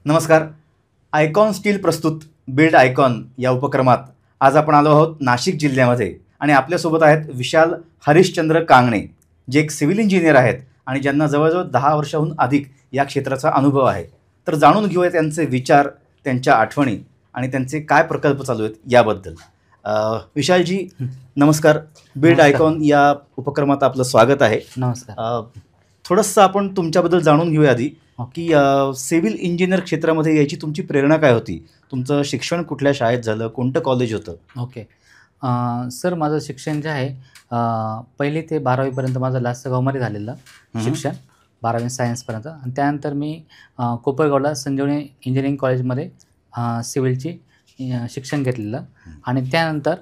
नमस्कार. Icon steel प्रस्तुत build icon या उपक्रमात आज आपण आलो आहोत नाशिक जिल्ह्यामध्ये आणि आपल्यासोबत आहेत विशाल हरिश्चंद्र कांगणे, जे एक सिव्हिल इंजिनियर आहेत आणि ज्यांना जवळजवळ 10 वर्षाहून अधिक या क्षेत्राचा अनुभव आहे. तर जाणून घेऊया त्यांचे विचार, त्यांच्या आठवणी आणि त्यांचे काय प्रकल्प चालू आहेत याबद्दल. विशालजी नमस्कार. बिल्ड आयकॉन या उपक्रमात आपलं स्वागत आहे. नमस्कार. थोडंसं आपण तुमच्याबद्दल जाणून घेऊया आधी की सिव्हिल इंजिनियर क्षेत्रामध्ये यायची तुमची प्रेरणा काय होती? तुमचं शिक्षण कुठल्या शाळेत झालं, कोणतं कॉलेज होतं? ओके. सर, माझं शिक्षण जे आहे 1ली ते 12वीपर्यंत माझं लासलगावमध्ये झालेलं शिक्षण, 12वी सायन्सपर्यंत. आणि त्यानंतर मी कोपरगावला संजीवनी इंजिनिअरिंग कॉलेजमध्ये सिव्हिलची शिक्षण घेतलेलं. आणि त्यानंतर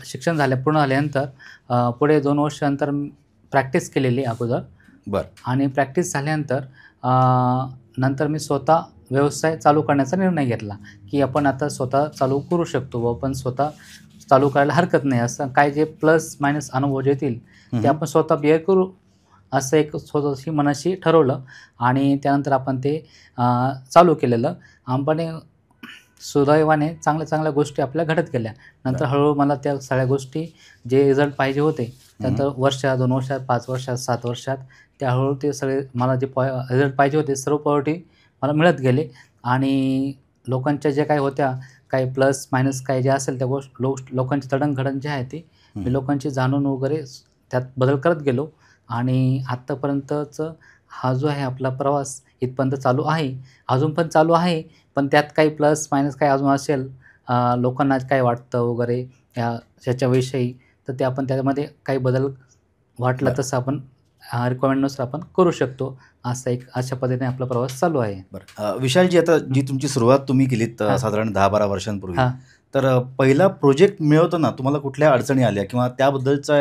शिक्षण पूर्ण झाल्यानंतर पुढे 2 वर्षानंतर प्रॅक्टिस केलेली अगोदर. बरं. आणि प्रॅक्टिस झाल्यानंतर नंतर मी स्वतः व्यवसाय चालू करण्याचा निर्णय घेतला की आपण आता स्वतः चालू करू शकतो व आपण स्वतः चालू करायला हरकत नाही. असं काय जे प्लस मायनस अनुभव जे येतील ते आपण स्वतः बिअर करू, असं एक स्वतःशी मनाशी ठरवलं. आणि त्यानंतर आपण ते चालू केलेलं. आपण सुदैवाने चांगल्या गोष्टी आपल्या घडत गेल्या. नंतर हळूहळू मला त्या सगळ्या गोष्टी जे रिझल्ट पाहिजे होते त्यानंतर वर्षात, 2 वर्षात, 5 वर्षात, 7 वर्षात त्या हळूहळू ते सगळे मला जे रिझल्ट पाहिजे होते सर्व पॉवर्टी मला मिळत गेले. आणि लोकांच्या ज्या काही होत्या, काही प्लस मायनस काही जे असेल त्या लोकांची जडणघडण जे आहे ती मी लोकांची जाणून वगैरे त्यात बदल करत गेलो. आणि आत्तापर्यंतचं हा जो आहे आपला प्रवास इथपर्यंत चालू आहे, अजून पण चालू आहे. पण त्यात काही प्लस मायनस काही अजून असेल, लोकांना काय वाटतं वगैरे ह्याच्याविषयी, तर ते आपण त्यामध्ये काही बदल वाटला तसं आपण रिक्वायरमेंटनुसार आपण करू शकतो. अशा पद्धतीने आपला प्रवास चालू आहे. बरं. विशालजी, आता जी तुमची सुरुवात तुम्ही केलीत साधारण 10-12 वर्षांपूर्वी, तर पहिला प्रोजेक्ट मिळवताना तुम्हाला कुठल्या अडचणी आल्या किंवा त्याबद्दलचा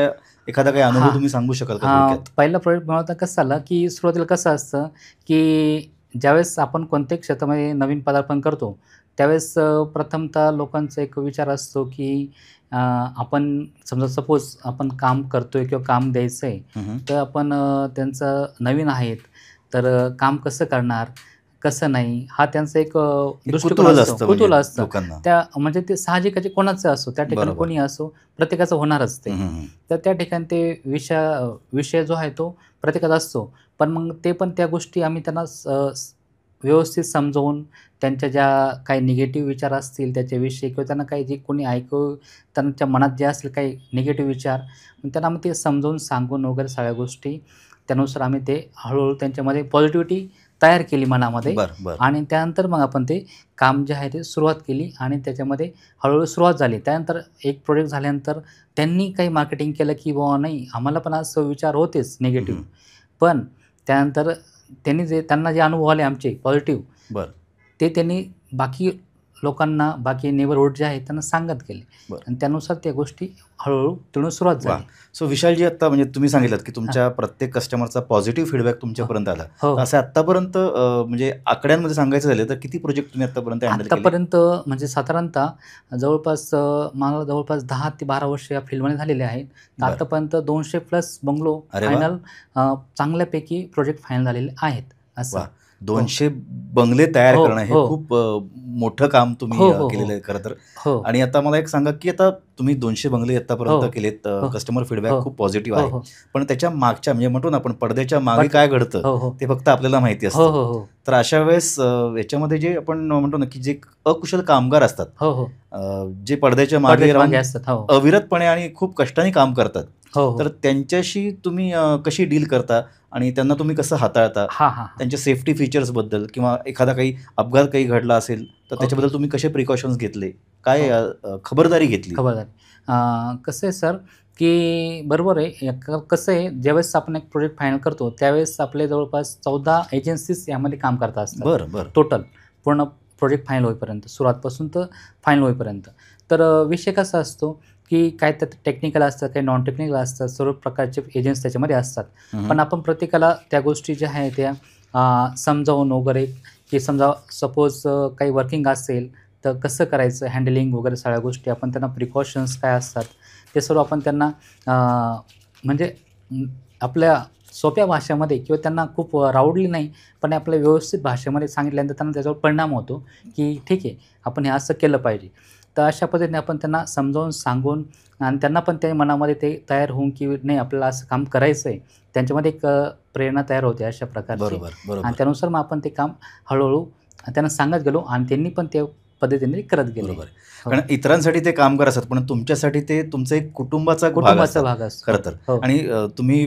एखादा काही अनुभव तुम्ही सांगू शकाल का? पहिला प्रोजेक्ट मिळवता कसं झालं की सुरुवातीला कसं असतं की ज्यावेळेस आपण कोणत्याही क्षेत्रामध्ये नवीन पदार्पण करतो त्यावेळेस प्रथमतः लोकांचा एक विचार असतो की आपण समजा सपोज आपण काम करतोय किंवा काम द्यायचं आहे, तर आपण त्यांचं नवीन आहेत तर काम कसं करणार, कसं नाही, हा त्यांचा एक दृष्टिकोन असतो, कुतूहल असतं. त्या म्हणजे ते साहजिकच कोणाचं असो, त्या ठिकाणी कोणी असो, प्रत्येकाचं होणारच ते. तर त्या ठिकाणी ते विषय जो आहे तो प्रत्येकाचा असतो. पण मग ते पण त्या गोष्टी आम्ही त्यांना व्यवस्थित समजावून त्यांच्या ज्या काही निगेटिव्ह विचार असतील त्याच्याविषयी किंवा त्यांना काही जे कोणी त्यांच्या मनात जे असतील काही निगेटिव्ह विचार, त्यांना मग ते समजावून सांगून वगैरे सगळ्या गोष्टी त्यानुसार आम्ही ते हळूहळू त्यांच्यामध्ये पॉझिटिव्हिटी तयार केली मनामध्ये. आणि त्यानंतर मग आपण ते काम जे आहे ते सुरुवात केली आणि त्याच्यामध्ये हळूहळू सुरुवात झाली. त्यानंतर एक प्रोजेक्ट झाल्यानंतर त्यांनी काही मार्केटिंग केलं की बुवा नाही, आम्हाला पण असं विचार होतेच निगेटिव्ह, पण त्यानंतर त्यांना जे अनुभव आले आमचे पॉझिटिव्ह, ते त्यांनी बाकी लोकांना, बाकी नेबरहुड जे आहेत त्यांना सांगत गेले आणि त्यानुसार त्या गोष्टी हळूहळू तिथून सुरुवात झाली. सो विशालजी, आता म्हणजे तुम्ही सांगितलं की तुमच्या प्रत्येक कस्टमरचा पॉझिटिव्ह फीडबॅक तुमच्यापर्यंत आला. असं आत्तापर्यंत म्हणजे आकड्यांमध्ये सांगायचं झालं तर किती प्रोजेक्ट तुम्ही आत्तापर्यंत हँडल केले? आत्तापर्यंत म्हणजे साधारणतः मला जवळपास 10 ते 12 वर्ष या फील्डमध्ये झालेले आहेत. आत्तापर्यंत 200+ बंगलो फायनल चांगल्यापैकी प्रोजेक्ट फायनल झालेले आहेत. असं 200 बंगले तयार करणं हे खूप मोठं काम तुम्ही केलेलं आहे खरं तर. आणि आता मला एक सांगा की आता तुम्ही 200 बंगले आतापर्यंत केलेत, कस्टमर फीडबॅक खूप पॉझिटिव्ह आहे, पण त्याच्या मागच्या म्हणजे म्हणतो ना आपण पडद्याच्या मागे काय घडतं ते फक्त आपल्याला माहिती असतं. तर अशा वेळेस याच्यामध्ये जे आपण म्हणतो ना की जे अकुशल कामगार असतात, जे पडद्याच्या मागे अविरतपणे आणि खूप कष्टाने काम करतात, तर त्यांच्याशी तुम्ही कशी डील करता आणि त्यांना तुम्ही कसं हाताळता? त्यांच्या सेफ्टी फीचर्स बद्दल किंवा एखादा काही अपघात काही घडला असेल तर त्याच्याबद्दल तुम्ही कसे प्रिकॉशन्स घेतले, काय खबरदारी घेतली? कसं आहे सर की बरोबर आहे. कसं आहे, ज्यावेळेस आपण एक प्रोजेक्ट फायनल करतो त्यावेळेस आपले जवळपास 14 एजन्सीज यामध्ये काम करत असतात टोटल, पूर्ण प्रोजेक्ट फायनल होईपर्यंत, सुरुवातपासून तर फायनल होईपर्यंत. तर विषय कसा असतो की काय त्यात टेक्निकल असतात, काही नॉन टेक्निकल असतात, सर्व प्रकारचे एजंट्स त्याच्यामध्ये असतात. पण आपण प्रत्येकाला त्या गोष्टी ज्या आहेत त्या समजावून वगैरे की समजा सपोज काही वर्किंग असेल तर कसं करायचं हँडलिंग वगैरे सगळ्या गोष्टी आपण त्यांना प्रिकॉशन्स काय असतात ते सर्व आपण त्यांना म्हणजे आपल्या सोप्या भाषेमध्ये किंवा त्यांना खूप रावडली नाही, पण आपल्या व्यवस्थित भाषेमध्ये सांगितल्यानंतर त्यांना त्याच्यावर परिणाम होतो, की ठीक आहे आपण हे असं केलं पाहिजे. तर अशा पद्धतीने आपण त्यांना समजावून सांगून आणि त्यांना पण ते मनामध्ये ते तयार होऊन, की नाही आपल्याला असं काम करायचं आहे. त्यांच्यामध्ये एक प्रेरणा तयार होते अशा प्रकारची. बरोबर, आणि बरोबर. त्यानुसार मग आपण ते काम हळू त्यांना सांगत गेलो आणि त्यांनी पण त्या पद्धतीने करत गेले. बरोबर. कारण इतरांसाठी ते काम करत असतात, पण तुमच्यासाठी ते तुमचं एक कुटुंबाचा भाग कुटुंबाचा असतात भाग असतो. खरं तर. हो. आणि तुम्ही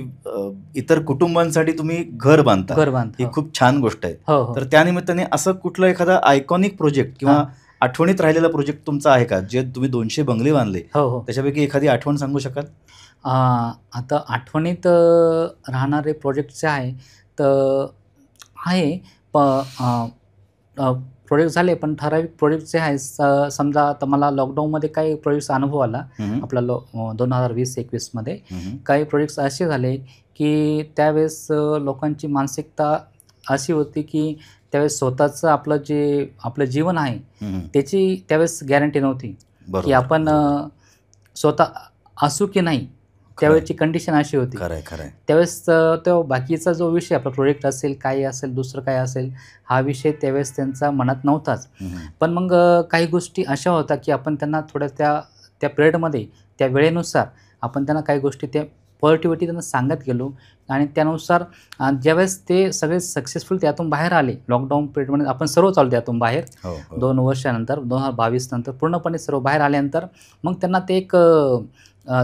इतर कुटुंबांसाठी तुम्ही घर बांधता. घर बांधतो. ही खूप छान गोष्ट आहे. हो, हो. तर त्यानिमित्ताने असं कुठलं एखादा आयकॉनिक प्रोजेक्ट किंवा आठवणीत राहिलेला प्रोजेक्ट तुमचा आहे का? जे तुम्ही 200 बंगले बांधले, हो, हो. त्याच्यापैकी एखादी आठवण सांगू शकाल? आता आठवणीत राहणारे प्रोजेक्ट जे आहे तर आहे प्रोजेक्ट झाले, पण ठराविक प्रोजेक्ट जे आहे समजा आता मला लॉकडाऊनमध्ये काही प्रोजेक्ट्सचा अनुभव आला. आपला 2020-21मध्ये काही प्रोजेक्ट्स असे झाले, की त्यावेळेस लोकांची मानसिकता अशी होती, की त्यावेळेस स्वतःचं आपलं जीवन आहे, त्याची त्यावेळेस गॅरंटी नव्हती, की आपण स्वतः असू की नाही. त्यावेळेची कंडिशन अशी होती. खरंय. त्यावेळेस तो बाकीचा जो विषय आपला प्रोजेक्ट असेल, काही असेल, दुसरं काय असेल, हा विषय त्यावेळेस त्यांचा मनात नव्हताच. पण मग काही गोष्टी अशा होत्या, की आपण त्यांना थोड्या त्या पिरियडमध्ये, त्या वेळेनुसार आपण त्यांना काही गोष्टी त्या पॉझिटिव्हिटी त्यांना सांगत गेलो आणि त्यानुसार ज्यावेळेस ते सगळे सक्सेसफुल त्यातून बाहेर आले, लॉकडाऊन पिरियडमध्ये आपण सर्वच आलो त्यातून बाहेर. 2 वर्षानंतर 2022 नंतर पूर्णपणे सर्व बाहेर आल्यानंतर मग त्यांना ते एक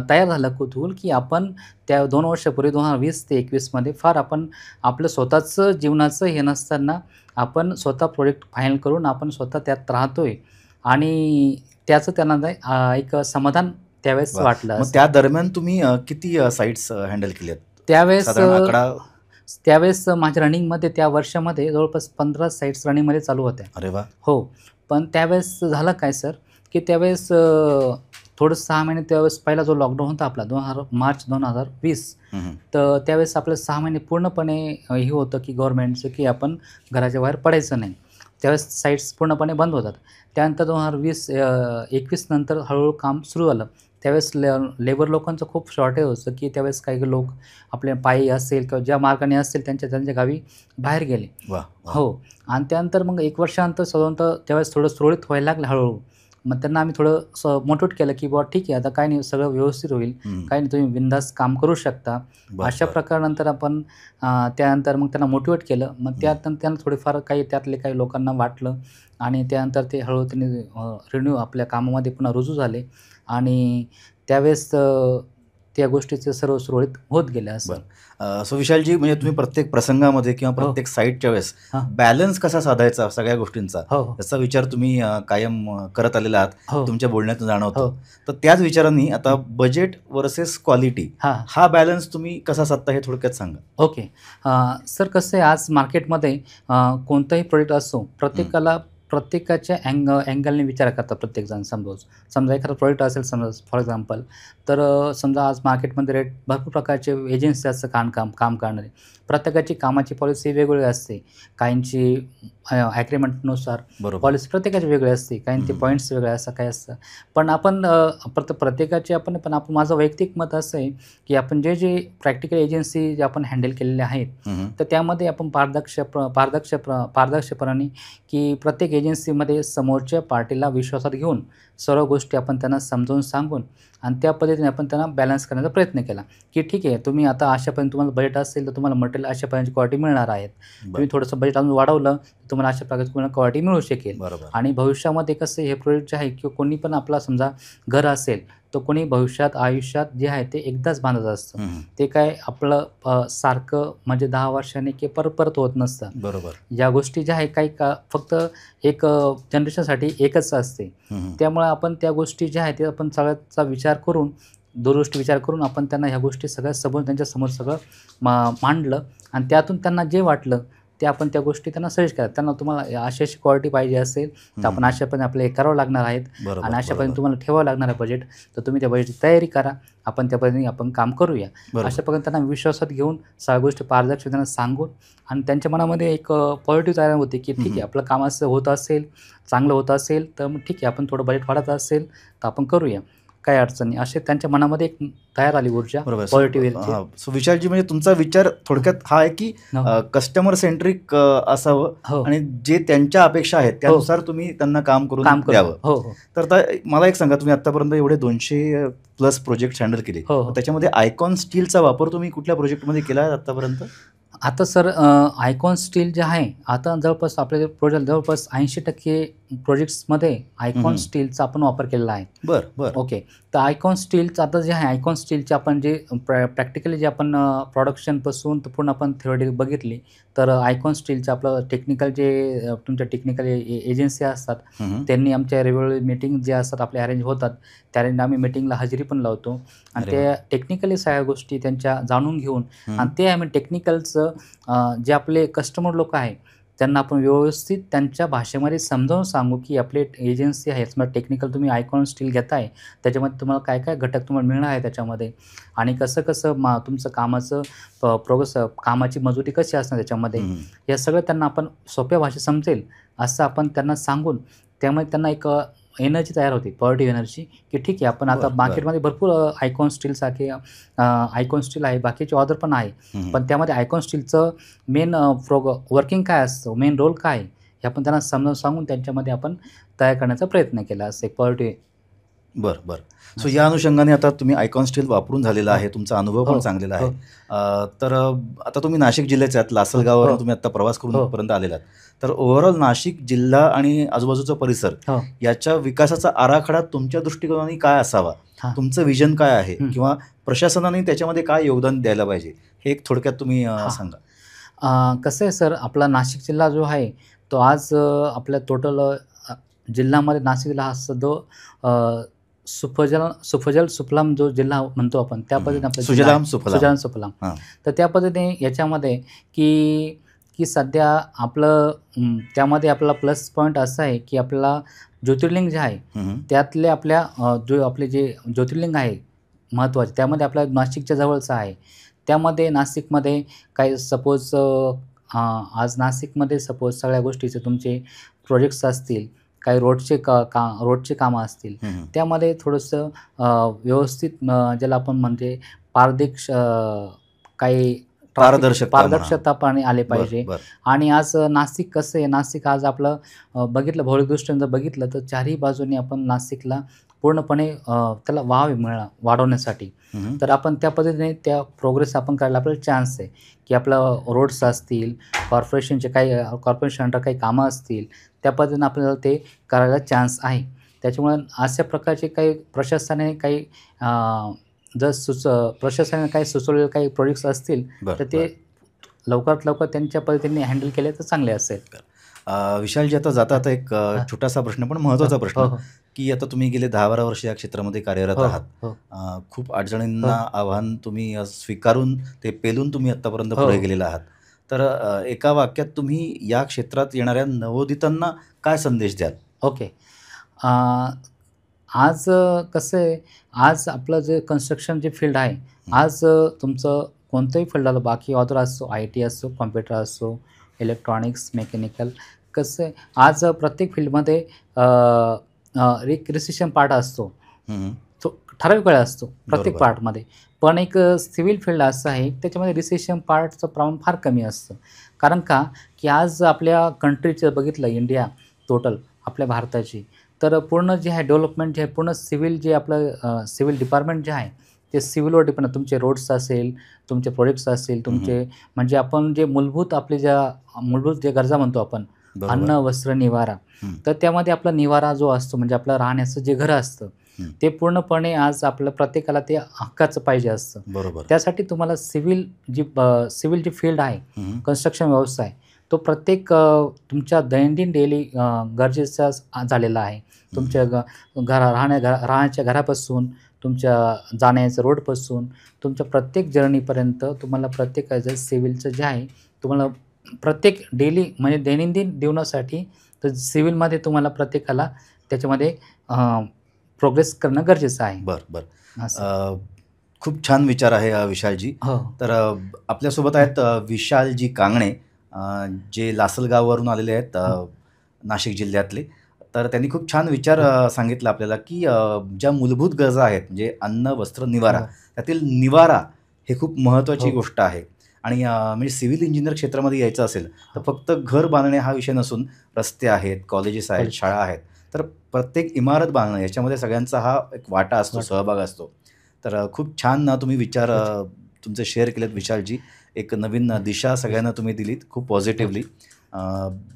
तयार झालं कुतूहल, की आपण त्या 2 वर्षापूर्वी 2020 ते 21मध्ये फार आपण आपलं स्वतःचं जीवनाचं हे नसताना आपण स्वतः प्रोजेक्ट फायनल करून आपण स्वतः त्यात राहतोय आणि त्याचं त्यांना एक समाधान त्यावेळेस वाटलं. मग त्या दरम्यान तुम्ही किती साइट्स हँडल केल्यात? त्यावेळेस माझ्या रनिंगमध्ये त्या वर्षामध्ये जवळपास 15 साइट्स रनिंगमध्ये चालू होत्या. अरे वाह! हो. पण त्यावेळेस झालं काय सर, की त्यावेळेस थोडं 6 महिने त्यावेळेस पहिला जो लॉकडाऊन होता आपला मार्च 2020, तर त्यावेळेस आपलं 6 महिने पूर्णपणे हे होतं, की गव्हर्नमेंटचं, की आपण घराच्या बाहेर पडायचं नाही. त्यावेळेस साइट्स पूर्णपणे बंद होतात. त्यानंतर 2020-21 नंतर हळूहळू काम सुरू झालं. त्यावेळेस लेबर लोकांचं खूप शॉर्टेज होतं, की त्यावेळेस काही लोक आपल्या पायी असेल किंवा ज्या मार्गाने असतील त्यांच्या गावी बाहेर गेले. हो. आणि त्यानंतर मग 1 वर्षानंतर साधारणतः त्यावेळेस थोडं सुरळीत व्हायला लागलं हळूहळू. मग त्यांना आम्ही थोडं मोटिवेट केलं, की बुवा ठीक आहे, आता काही नाही, सगळं व्यवस्थित होईल. काही नाही, तुम्ही बिनधास्त काम करू शकता. अशा प्रकारानंतर आपण त्यानंतर मग त्यांना मोटिवेट केलं. मग त्यानंतर त्यांना थोडेफार त्यातले काही लोकांना वाटलं आणि त्यानंतर ते हळूहळू त्यांनी आपल्या कामामध्ये पुन्हा रुजू झाले आणि त्यावेळेस त्या गोष्टीचं सर्व सुरळीत होत गेलं असं. सो विशालजी, म्हणजे तुम्ही प्रत्येक प्रसंगामध्ये किंवा प्रत्येक साईटच्या वेळेस बॅलन्स कसा साधायचा सगळ्या गोष्टींचा, याचा विचार तुम्ही कायम करत आलेला आहात, तुमच्या बोलण्यातून जाणवतं. तर त्याच विचारांनी आता बजेट वर्सेस क्वालिटी हा बॅलन्स तुम्ही कसा साधता हे थोडक्यात सांगा. ओके. सर कसं आहे, आज मार्केटमध्ये कोणताही प्रोडक्ट असो, प्रत्येकाच्या अँगलने विचार करतात प्रत्येकजण. समजा एखादा प्रोडक्ट असेल, समजा फॉर एक्झाम्पल, तर समजा आज मार्केटमध्ये रेट भरपूर प्रकारचे एजन्सी असतं काम करणारे. प्रत्येकाची कामाची पॉलिसी वेगवेगळी असते. काहींची ॲग्रीमेंटनुसार पॉलिसी प्रत्येकाची वेगळी असते. काहींचे पॉईंट्स वेगळे असतात, काय असतं. पण आपण प्रत्येकाची पण माझं वैयक्तिक मत असं आहे, की आपण जे प्रॅक्टिकल एजन्सी जे आपण हँडल केलेले आहेत, तर त्यामध्ये आपण पारदर्शकपणाने, की प्रत्येक एजन्सीमध्ये समोरच्या पार्टीला विश्वासात घेऊन सर्व गोष्टी आपण त्यांना समजावून सांगून आणि त्या पद्धतीने आपण त्यांना बॅलन्स करण्याचा प्रयत्न केला, की ठीक आहे, तुम्ही आता अशापर्यंत तुम्हाला बजेट असेल तर तुम्हाला मटेरियल अशापर्यंत क्वालिटी मिळणार आहेत. तुम्ही थोडंसं बजेट अजून वाढवलं तर तुम्हाला अशा प्रकारची तुम्हाला क्वालिटी मिळू शकेल. आणि भविष्यामध्ये कसं हे प्रोजेक्ट जे आहे, किंवा कोणी पण आपला समजा घर असेल, तर कोणी आयुष्यात जे आहे ते एकदाच बांधत असतं. ते काय आपलं सारखं म्हणजे 10 वर्षांनी की परत होत नसतं. या गोष्टी ज्या आहे काही फक्त एक जनरेशनसाठी एकच असते. त्यामुळे आपण त्या गोष्टी ज्या आहेत ते आपण सगळ्याचा विचार करून, दूरदृष्टी विचार करून आपण त्यांना ह्या गोष्टी सगळ्या त्यांच्यासमोर सगळं मांडलं आणि त्यातून त्यांना जे वाटलं ते आपण त्या गोष्टी त्यांना सजेस्ट करा. त्यांना तुम्हाला अशी क्वालिटी पाहिजे असेल तर आपण अशापर्यंत आपल्याला हे करावं लागणार आहेत आणि अशापर्यंत तुम्हाला ठेवावं लागणार आहे बजेट, तर तुम्ही त्या बजेटची तयारी करा, आपण त्या पद्धतीने आपण काम करूया. अशा प्रकारे त्यांना विश्वासात घेऊन सगळ्या गोष्टी पारदर्शक त्यांना सांगून आणि त्यांच्या मनामध्ये एक पॉझिटिव्ह तयार होते, की ठीक आहे, आपलं काम असं होत असेल, चांगलं होत असेल तर मग ठीक आहे, आपण थोडं बजेट वाढत असेल तर आपण करूया. काही अडचण नाही, असे त्यांच्या मनामध्ये एक तयार आली ऊर्जा पॉझिटिव्ह. सो विशालजी, म्हणजे तुमचा विचार थोडक्यात हा आहे की कस्टमर सेंट्रिक असावं आणि जे त्यांच्या अपेक्षा आहेत त्यानुसार तुम्ही त्यांना काम करून द्यावं. तर मला एक सांगा, तुम्ही आतापर्यंत एवढे 200+ प्रोजेक्ट हँडल केले, त्याच्यामध्ये आयकॉन स्टीलचा वापर तुम्ही कुठल्या प्रोजेक्टमध्ये केला आहे आतापर्यंत? आता सर आयकॉन स्टील जे आहे, आता जवळपास आपले प्रोजेक्ट जवळपास 80% प्रोजेक्ट्समध्ये आयकॉन स्टीलचा आपण वापर केलेला आहे. बरं. ओके. तर आयकॉन स्टीलचं आता जे आहे, आयकॉन स्टीलचे आपण जे प्रॅक्टिकली जे आपण प्रोडक्शनपासून तर पूर्ण आपण थेओरी बघितली, तर आयकॉन स्टीलचं आपलं टेक्निकल जे तुमच्या टेक्निकल एजन्सी असतात, त्यांनी आमच्या रेग्युलर मीटिंग जे असतात आपले अरेंज होतात, त्याने आम्ही मीटिंगला हजेरी पण लावतो आणि त्या टेक्निकली सगळ्या गोष्टी त्यांच्या जाणून घेऊन आणि ते आम्ही टेक्निकलचं जे आपले कस्टमर लोक आहे त्यांना आपण व्यवस्थित त्यांच्या भाषेमध्ये समजावून सांगू की आपले एजन्सी आहे, मग टेक्निकल तुम्ही आयकॉन स्टील घेताय, त्याच्यामध्ये तुम्हाला काय काय घटक तुम्हाला मिळणार आहे त्याच्यामध्ये, आणि कसं तुमचं कामाचं प्रोग्रेस, कामाची मजुरी कशी असणार त्याच्यामध्ये, या सगळं त्यांना आपण सोप्या भाषेत समजेल असं आपण त्यांना सांगून, त्यामुळे त्यांना एक एनर्जी तयार होती, पॉझिटिव्ह एनर्जी, की ठीक आहे आपण आता मार्केटमध्ये भरपूर आयकॉन स्टीलसारखे आयकॉन स्टील आहे, बाकीचे ऑर्डर पण आहे, पण त्यामध्ये आयकॉन स्टीलचं मेन वर्किंग काय असतं, मेन रोल काय आहे, हे आपण त्यांना समजावून सांगून त्यांच्यामध्ये आपण तयार करण्याचा प्रयत्न केला असं एक पॉझिटिव्ह. बरं. सो या अनुषंगाने आता तुम्ही आयकॉन स्टील वापरून झालेला आहे, तुमचा अनुभव पण चांगलेला आहे. तर आता तुम्ही नाशिक जिल्ह्याचे आहात, लासलगाववरून तुम्ही आता प्रवास करून इथपर्यंत आलेला आहात, तर ओव्हरऑल नाशिक जिल्हा आणि आजूबाजूचा परिसर याच्या विकासाचा आराखडा तुमच्या दृष्टिकोनाने काय असावा, तुमचं विजन काय आहे, किंवा प्रशासनाने त्याच्यामध्ये काय योगदान द्यायला पाहिजे, हे एक थोडक्यात तुम्ही सांगा. कसं आहे सर, आपला नाशिक जिल्हा जो आहे तो आज आपल्या टोटल जिल्ह्यामध्ये नाशिक जिल्हा हा जो सुफजल सुफलाम जो जिल्हा म्हणतो आपण, त्या पद्धतीने आपला सुजलाम सुफलाम, तर त्या पद्धतीने याच्यामध्ये की सध्या आपलं त्यामध्ये आपला प्लस पॉईंट असा आहे की आपल्याला ज्योतिर्लिंग जे आहे त्यातले आपल्या आपले जे ज्योतिर्लिंग आहे महत्त्वाचे, त्यामध्ये आपल्या नाशिकच्या जवळचं आहे, त्यामध्ये नाशिकमध्ये काही सपोज आज नाशिकमध्ये सपोज सगळ्या गोष्टीचे तुमचे प्रोजेक्ट्स असतील, काही रोडचे कामं असतील, त्यामध्ये थोडंसं व्यवस्थित ज्याला आपण म्हणजे काही पारदर्शकता पण आले पाहिजे. आणि आज नाशिक कसं आहे, नाशिक आज आपलं भौगोलिकदृष्ट्या जर बघितलं तर चारही बाजूने आपण नाशिकला पूर्णपणे त्याला वाढवण्यासाठी तर आपण त्या पद्धतीने त्या प्रोग्रेस आपण करायला आपल्याला चान्स आहे की आपलं रोड्स असतील, कॉर्पोरेशन अंडर काही कामं असतील, त्या पद्धतीने आपल्याला ते करायला चान्स आहे. त्याच्यामुळे अशा प्रकारचे काही प्रशासनाने काही प्रशासनाने काही सुचवलेले काही प्रोजेक्ट्स असतील तर ते लवकरात लवकर त्यांच्या पद्धतीने हँडल केले तर चांगले असेल. विशालजी, आता जाता एक छोटासा प्रश्न पण महत्त्वाचा प्रश्न, की आता तुम्ही गेले 10-12 वर्ष या क्षेत्रामध्ये कार्यरत आहात, खूप अडचणींना आव्हान तुम्ही स्वीकारून ते पेलून तुम्ही आत्तापर्यंत पुढे गेलेला आहात, तर एका वाक्यात तुम्ही या क्षेत्रात येणाऱ्या नवोदितांना काय संदेश द्याल? ओके. आज कसं आहे, आज आपलं जे कन्स्ट्रक्शन जे फील्ड आहे, आज तुमचं कोणतंही फील्ड आलं, बाकी ऑदर असो, IT असो, कॉम्प्युटर असो, इलेक्ट्रॉनिक्स, मेकॅनिकल, कसं आहे आज प्रत्येक फील्डमध्ये एक रिसेशन पार्ट असतो, तो ठराविक वेळा असतो प्रत्येक पार्टमध्ये, पण एक सिव्हिल फील्ड असं आहे त्याच्यामध्ये रिसेशन पार्टचं प्रमाण फार कमी असतं. कारण का की आज आपल्या कंट्रीचं बघितलं, इंडिया टोटल आपल्या भारताची, तर पूर्ण जे आहे डेव्हलपमेंट जे आहे पूर्ण सिव्हिल जे आपलं सिव्हिल डिपार्टमेंट जे आहे ते सिव्हिलवर डिपेंड. तुमचे रोड्स असेल, तुमचे प्रोजेक्ट्स असतील, तुमचे म्हणजे आपण जे मूलभूत जे गरजा म्हणतो आपण, अन्न, वस्त्र, निवारा, तर त्यामध्ये आपला निवारा जो असतो म्हणजे आपलं राहण्याचं जे घर असतं ते पूर्णपणे आज आपलं प्रत्येकाला ते हक्काचं पाहिजे असतं. बरोबर. त्यासाठी तुम्हाला सिव्हिल जी फील्ड आहे, कन्स्ट्रक्शन व्यवसाय, तो प्रत्येक तुमच्या दैनंदिन डेली गरजेचा झालेला आहे. तुमच्या राहण्याच्या घरापासून, तुमच्या जाण्याच्या रोडपासून, तुमच्या प्रत्येक जर्नीपर्यंत तुम्हाला प्रत्येकाचं सिव्हिलचं जे आहे तुम्हाला प्रत्येक डेली म्हणजे दैनंदिन जीवनासाठी तर सिव्हिलमध्ये तुम्हाला प्रत्येकाला त्याच्यामध्ये प्रोग्रेस करणं गरजेचं आहे. बरं. खूप छान विचार आहे विशालजी. तर आपल्यासोबत आहेत विशालजी कांगणे, जे लासलगाववरून आलेले आहेत, नाशिक जिल्ह्यातले. तर त्यांनी खूप छान विचार सांगितला आपल्याला, की ज्या मूलभूत गरजा आहेत म्हणजे अन्न, वस्त्र, निवारा, त्यातील निवारा हे खूप महत्त्वाची गोष्ट आहे. आणि म्हणजे सिव्हिल इंजिनिअर क्षेत्रामध्ये यायचं असेल तर फक्त घर बांधणे हा विषय नसून रस्ते आहेत, कॉलेजेस आहेत, शाळा आहेत, तर प्रत्येक इमारत बांधणं याच्यामध्ये सगळ्यांचा हा एक वाटा असतो, सहभाग असतो. तर खूप छान तुम्ही विचार तुमचे शेअर केलेत विशालजी. एक नवीन दिशा सगळ्यांना तुम्ही दिलीत खूप पॉझिटिव्हली.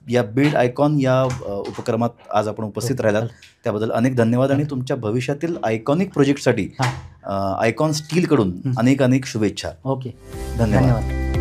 या बिल्ड आयकॉन या उपक्रमात आज आपण उपस्थित राहिलात त्याबद्दल अनेक धन्यवाद आणि तुमच्या भविष्यातील आयकॉनिक प्रोजेक्टसाठी आयकॉन स्टीलकडून अनेक शुभेच्छा. ओके, धन्यवाद.